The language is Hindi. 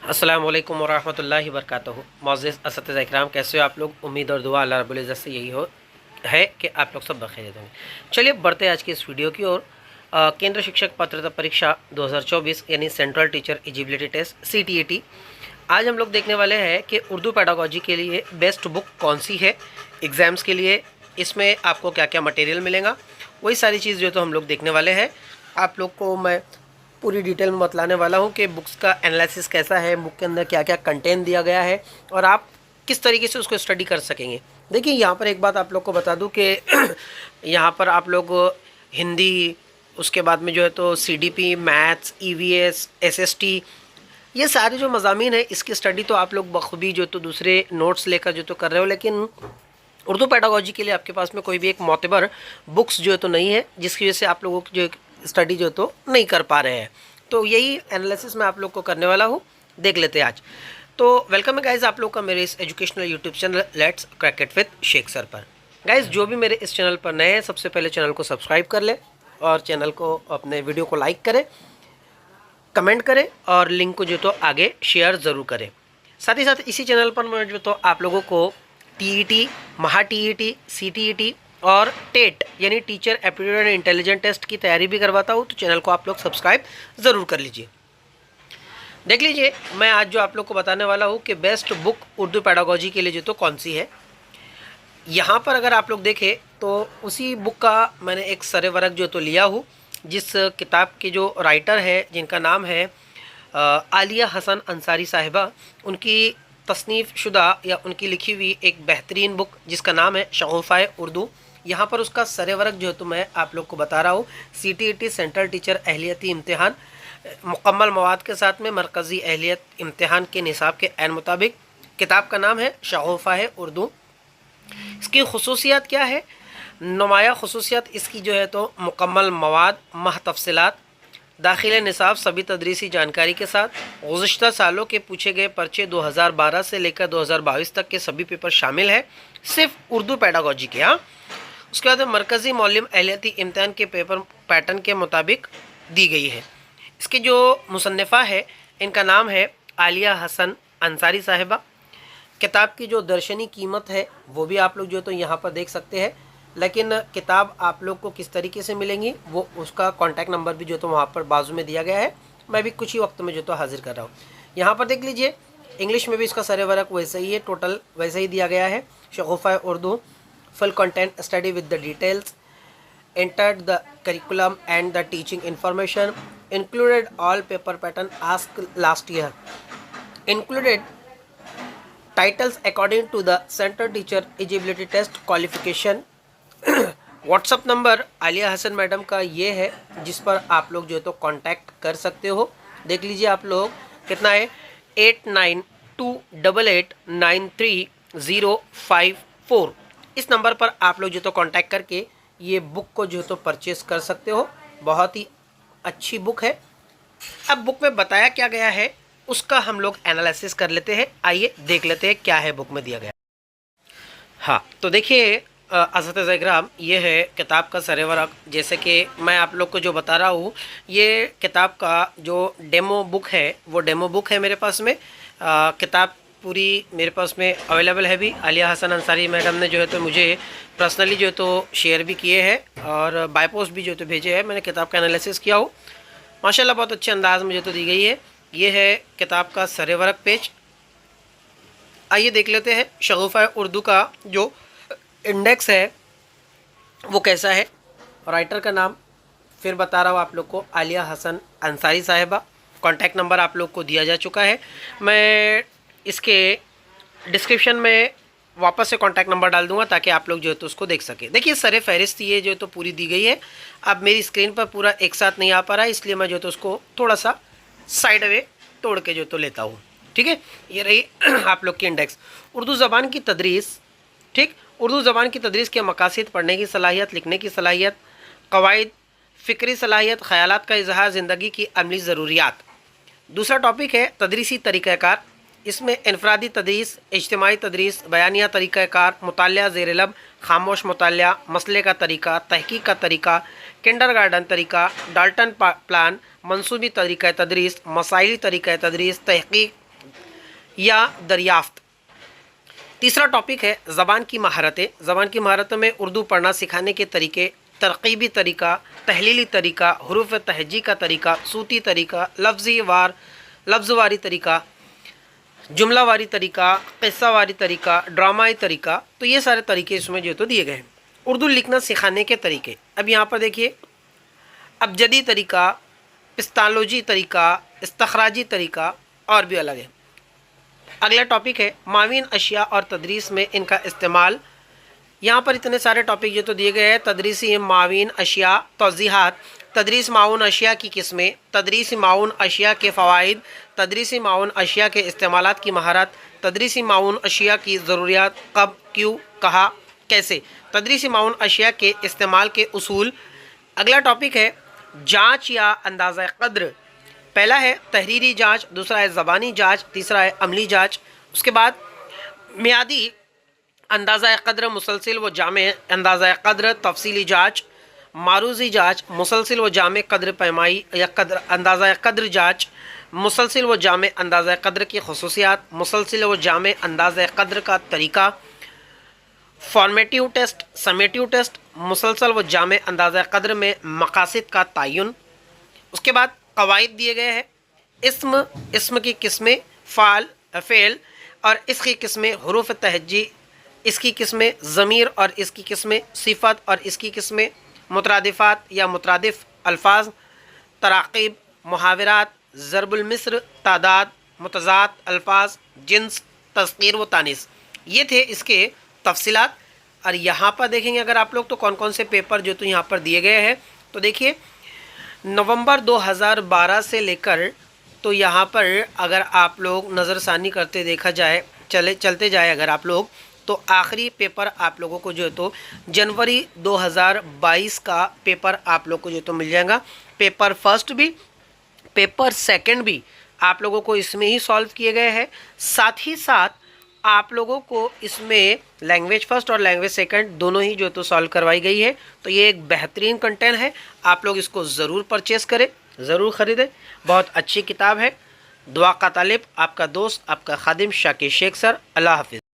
अस्सलाम वालेकुम वरहमतुल्लाहि वबरकातुहू। मोअज़्ज़िज़ असतिज़ा इकराम, कैसे हो आप लोग? उम्मीद और दुआ अल्लाह रब्बुल इज़्ज़त से यही हो है कि आप लोग सब बखैरियत होंगे। चलिए बढ़ते हैं आज की इस वीडियो की ओर। केंद्र शिक्षक पात्रता परीक्षा 2024 यानी central teacher eligibility test CTET। आज हम लोग देखने वाले हैं कि उर्दू पेडागोजी के लिए बेस्ट बुक कौन सी है एग्ज़ाम्स के लिए, इसमें आपको क्या क्या मटेरियल मिलेगा, वही सारी चीज़ जो तो हम लोग देखने वाले हैं। आप लोग को मैं पूरी डिटेल में बतलाने वाला हूँ कि बुक्स का एनालिसिस कैसा है, बुक के अंदर क्या क्या कंटेंट दिया गया है और आप किस तरीके से उसको स्टडी कर सकेंगे। देखिए यहाँ पर एक बात आप लोग को बता दूँ कि यहाँ पर आप लोग हिंदी, उसके बाद में जो है तो CDP, मैथ्स, EVS, SST, ये सारे जो मज़ामीन है इसकी स्टडी तो आप लोग बखूबी जो तो दूसरे नोट्स लेकर जो तो कर रहे हो, लेकिन उर्दू पेडागोजी के लिए आपके पास में कोई भी एक मोतबर बुक्स जो है तो नहीं है, जिसकी वजह से आप लोगों की जो स्टडी जो तो नहीं कर पा रहे हैं। तो यही एनालिसिस मैं आप लोग को करने वाला हूँ, देख लेते हैं आज। तो वेलकम है गाइज़ आप लोग का मेरे इस educational YouTube channel let's crack it with Sheikh sir पर। गाइज़ जो भी मेरे इस चैनल पर नए हैं, सबसे पहले चैनल को सब्सक्राइब कर ले और चैनल को अपने वीडियो को लाइक करें, कमेंट करें और लिंक को जो तो आगे शेयर ज़रूर करें। साथ ही साथ इसी चैनल पर मैं जो तो आप लोगों को TET, महा TET, CTET और टेट यानी teacher aptitude and intelligent test की तैयारी भी करवाता हूँ, तो चैनल को आप लोग सब्सक्राइब ज़रूर कर लीजिए। देख लीजिए मैं आज जो आप लोग को बताने वाला हूँ कि बेस्ट बुक उर्दू पेडागोजी के लिए जो तो कौन सी है। यहाँ पर अगर आप लोग देखें तो उसी बुक का मैंने एक सरे वर्क जो तो लिया हूँ, जिस किताब के जो राइटर है जिनका नाम है आलिया हसन अंसारी साहिबा, उनकी तसनीफ़ शुदा या उनकी लिखी हुई एक बेहतरीन बुक जिसका नाम है शगुफ़ाए उर्दू। यहाँ पर उसका सरे वर्क जो है तो मैं आप लोग को बता रहा हूँ। CTET सेंट्रल टीचर अहलियती इम्तिहान मुकम्मल मवाद के साथ में मरकज़ी अहलियत इम्तिहान के निसाब के ऐन मुताबिक किताब का नाम है शगुफ़ाए उर्दू। इसकी खुसूसियत क्या है? नुमाया खुसूसियत इसकी जो है तो मुकम्मल मवाद, माह तफसीलात, दाखिल निसाब, सभी तदरीसी जानकारी के साथ गुज़िश्ता सालों के पूछे गए पर्चे 2012 से लेकर 2022 तक के सभी पेपर शामिल है, सिर्फ उर्दू पेडागोजी के। हाँ, उसके बाद मरकज़ी मौलिम अहलियती इम्तिहान के पेपर पैटर्न के मुताबिक दी गई है। इसकी जो मुसन्निफ़ा है इनका नाम है आलिया हसन अंसारी साहिबा। किताब की जो दर्शनी कीमत है वो भी आप लोग जो तो यहाँ पर देख सकते हैं, लेकिन किताब आप लोग को किस तरीके से मिलेंगी वो उसका कॉन्टैक्ट नंबर भी जो तो वहाँ पर बाजू में दिया गया है। मैं भी कुछ ही वक्त में जो तो हाजिर कर रहा हूँ। यहाँ पर देख लीजिए इंग्लिश में भी इसका सरे वर्क वैसे ही है, टोटल वैसे ही दिया गया है। शगुफ़ाए Urdu full content study with the details, entered the curriculum and the teaching information, included all paper pattern asked last year, included titles according to the center teacher eligibility test qualification। WhatsApp number Aliya Hasan madam का ये है जिस पर आप लोग जो है तो कांटेक्ट कर सकते हो। देख लीजिए आप लोग कितना है 8928893054। इस नंबर पर आप लोग जो तो कांटेक्ट करके ये बुक को जो तो परचेस कर सकते हो। बहुत ही अच्छी बुक है। अब बुक में बताया क्या गया है उसका हम लोग एनालिसिस कर लेते हैं। आइए देख लेते हैं क्या है बुक में दिया गया। हाँ, तो देखिए असतिज़ा इकराम, ये है किताब का सरे वर्क। जैसे कि मैं आप लोग को जो बता रहा हूँ, ये किताब का जो डेमो बुक है वो डेमो बुक है मेरे पास में। किताब पूरी मेरे पास में अवेलेबल है भी। आलिया हसन अंसारी मैडम ने जो है तो मुझे पर्सनली जो है तो शेयर भी किए हैं और बाय पोस्ट भी जो तो भेजे हैं। मैंने किताब का एनालिसिस किया हो, माशाल्लाह बहुत अच्छे अंदाज में जो तो दी गई है। ये है किताब का सरे वर्क पेज। आइए देख लेते हैं शगुफ़ाए उर्दू का जो इंडेक्स है वो कैसा है। राइटर का नाम फिर बता रहा हूँ आप लोग को, आलिया हसन अंसारी साहिबा। कॉन्टैक्ट नंबर आप लोग को दिया जा चुका है। मैं इसके डिस्क्रिप्शन में वापस से कॉन्टैक्ट नंबर डाल दूंगा ताकि आप लोग जो है तो उसको देख सकें। देखिए सरे फहरिस्त ये जो तो पूरी दी गई है। अब मेरी स्क्रीन पर पूरा एक साथ नहीं आ पा रहा है, इसलिए मैं जो तो उसको थोड़ा सा साइड वे तोड़ के जो तो लेता हूँ। ठीक है, ये रही आप लोग की इंडेक्स। उर्दू ज़बान की तदरीस, ठीक, उर्दू ज़बान की तदरीस के मकासद, पढ़ने की सलाहियत, लिखने की सलाहियत, क़वाइद, फ़िक्री सलाहियत, ख़यालात का इजहार, ज़िंदगी की अमली ज़रूरियात। दूसरा टॉपिक है तदरीसी तरीक़ाकार। इसमें इनफरादी तदरीस, इज्तिमाई तदरीस, बयानिया तरीक़ाकार, मुतालिया ज़ेर लब, खामोश मुतालिया, मसले का तरीका, तहक़ीक़ का तरीका, किंडरगार्टन तरीका, डाल्टन प्लान, मंसूबी तरीक़ा तदरीस, मसाइली तरीक़ा तदरीस, तहक़ीक़, या दरियाफ्त। तीसरा टॉपिक है ज़बान की महारतें। ज़बान की महारतों में उर्दू पढ़ना सिखाने के तरीके, तरकीबी तरीका, तहलीली तरीका, हुरूफ तहजी का तरीका, सूती तरीका, लफ्ज़वारी तरीका, जुमलावारी तरीका, क़िस्सावारी तरीका, ड्रामाई तरीका, तो ये सारे तरीके इसमें जो तो दिए गए हैं। उर्दू लिखना सिखाने के तरीके, अब यहाँ पर देखिए अबजदी तरीका, पिस्तालोजी तरीका, इस्तखराजी तरीका और भी अलग है। अगला टॉपिक है मावीन अशिया और तदरीस में इनका इस्तेमाल। यहाँ पर इतने सारे टॉपिक जो तो दिए गए हैं। तदरीसी मावीन अशिया, तौज़ीहात, तदरीस माउन अशिया की किस्में, तदरीसी माउन अशिया के फ़वाइद, तदरीसी माउन अशिया के इस्तेमालात की महारत, तदरीसी माउन अशिया की ज़रूरियात, कब, क्यों, कहा, कैसे, तदरीसी माउन अशिया के इस्तेमाल के उसूल। अगला टॉपिक है जाँच या अंदाज़ा क़द्र। पहला है तहरीरी जाँच, दूसरा है ज़बानी जाँच, तीसरा है अमली जाँच। उसके बाद मियादी अंदाज़ा क़द्र, मुसलसिल व जामे अंदाज़ा क़द्र, तफसीली जाँच, मारूज़ी जाँच, मुसलसिल व जामे क़द्र पैमाई या क़द्र अंदाज़ा क़द्र जाँच, मुसलसिल व जामे अंदाज़ा क़द्र की ख़ुसूसियात, मुसलसिल व जामे अंदाज़ा क़द्र का तरीका, फॉर्मेटिव टेस्ट, समेटिव टेस्ट, मुसलसल व जामे अंदाज़ा क़द्र में मकासिद का तयन। उसके बाद क़वाइद दिए गए हैं। इस्म की किस्में, फ़ेल और इसकी किस्में, हुरूफ तहजी, इसकी किस्में, ज़मीर और इसकी किस्में, सिफ़त और इसकी किस्में, मुतरादिफ़ात या मुतरादिफ़ अल्फाज, तराक़ीब, मुहावरात, ज़रबुल मिस्र, तादाद, मुतज़ाद अल्फाज, जिन्स, तज़कीर व तानीस। ये थे इसके तफसीलात। और यहाँ पर देखेंगे अगर आप लोग तो कौन कौन से पेपर जो तो यहाँ पर दिए गए हैं। तो देखिए नवंबर 2012 से लेकर तो यहाँ पर अगर आप लोग नज़रसानी करते देखा जाए, चलते जाए अगर आप लोग, तो आखिरी पेपर आप लोगों को जो है तो जनवरी 2022 का पेपर आप लोग को जो तो मिल जाएगा। पेपर फर्स्ट भी, पेपर सेकंड भी आप लोगों को इसमें ही सॉल्व किए गए हैं। साथ ही साथ आप लोगों को इसमें लैंग्वेज फर्स्ट और लैंग्वेज सेकंड दोनों ही जो तो सॉल्व करवाई गई है। तो ये एक बेहतरीन कंटेंट है, आप लोग इसको ज़रूर परचेज़ करें, ज़रूर ख़रीदें। बहुत अच्छी किताब है। दुआ का तालिब, आपका दोस्त, आपका खादिम शाकिर शेख सर। अल्लाह हाफिज़।